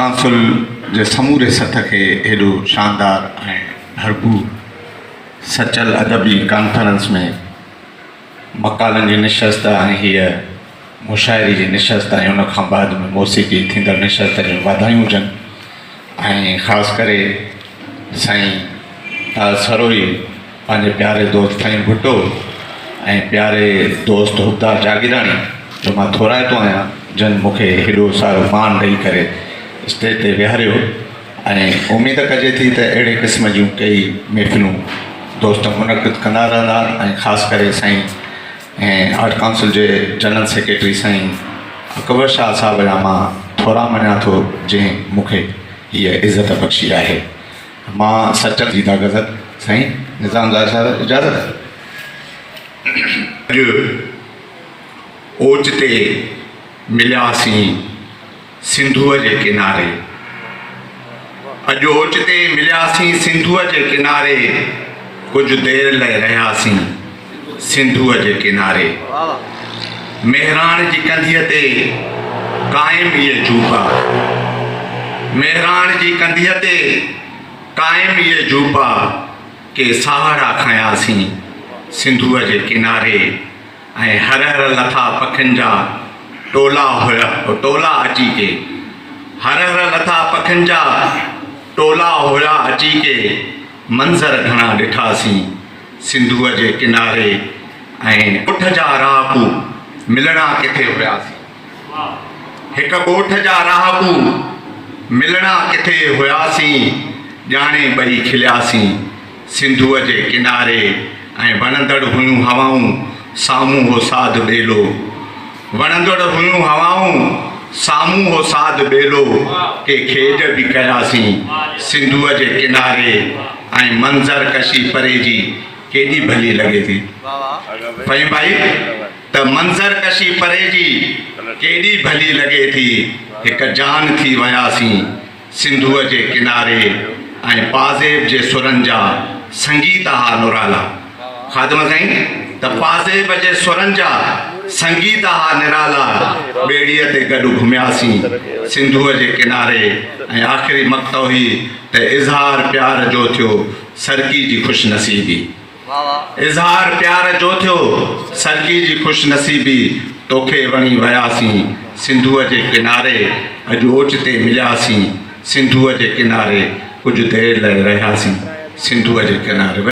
Council जे समूरे सथ के हेॾो शानदार ऐं हरबू सचल अदबी कॉन्फ्रेंस में मकालनि जी निशस्त ऐं हीअ मुशाइरी जी निशस्त ऐं उन खां बाद में मौसीक़ी थींदड़ निशस्त जूं वाधायूं हुजनि। ऐं ख़ासि करे साईं सरोई पंहिंजे प्यारे दोस्त साईं भुट्टो ऐं प्यारे दोस्त हुबदार जागीराणी जो मां थोराइतो आहियां, जन मूंखे हेॾो सारो मान ॾेई करे स्टेज ते विहारियो। ऐं उमेद कजे थी त अहिड़े क़िस्म जूं कई महफ़िलूं दोस्त मुनक़िद कंदा रहंदा। ऐं ख़ासि करे साईं ऐं आर्ट काउंसिल जे जनरल सेक्रेटरी साईं अकबर शाह साहब जा मां थोरा मञा थो, जंहिं मूंखे हीअ इज़त बख़्शी आहे। मां सचल जी था गज़ल साईं निज़ामदार साहब इजाज़त। अॼु ओचिते मिलियासीं सिंधूअ जे किनारे, अॼु ओचिते मिलियासीं सिंधूअ जे किनारे, कुझु देरि लाइ रहियासीं सिंधूअ जे किनारे। मेहरान जी कंधीअ ते क़ाइम इहे जूबा, मेहरान जी कंधीअ ते क़ाइम इहे जूबा, के सहारा खयासीं सिंधूअ जे किनारे। ऐं हर हर लथा पखियुनि जा टोला अची के, हर हर लथा पखियुनि जा टोला हुया अची के, मंज़र घणा ॾिठासीं सिंधूअ जे किनारे। ऐं ॻोठ जा राहकू मिलणा किथे हुयासीं, हिकु ॻोठ जा राहकू मिलणा किथे हुयासीं, ॼाणे ॿई खिलियासीं सिंधूअ जे किनारे। ऐं वणंदड़ हुयूं हवाऊं साम्हूं हो साध ॿेलो, वणंदड़ हुयूं हवाऊं साम्हूं हो साध ॿेलो, के खेज बि कयासीं सिंधूअ जे किनारे। ऐं मंज़र कशी परे जी केॾी भली लॻे थी फहीम भाई, त मंज़र कशी परे जी केॾी भली लॻे थी, हिकु जान थी वियासीं सिंधूअ जे किनारे। ऐं पाज़ेब जे सुरनि जा संगीत हा निराला, ख़ादिम साईं त पाज़ेब जे सुरनि जा संगीत हा निराला, ॿेड़ीअ ते गॾु घुमियासीं सिंधूअ जे किनारे। ऐं आख़िरी मक़्तो हुई त इज़हार प्यार जो थियो सरकी जी ख़ुशनसीबी, इज़हार प्यार जो थियो सरकी जी ख़ुशनसीबी, तोखे वणी वियासीं सिंधूअ जे किनारे। अॼु ओचिते मिलियासीं सिंधूअ जे किनारे, कुझु देरि लाइ रहियासीं सिंधूअ जे किनारे।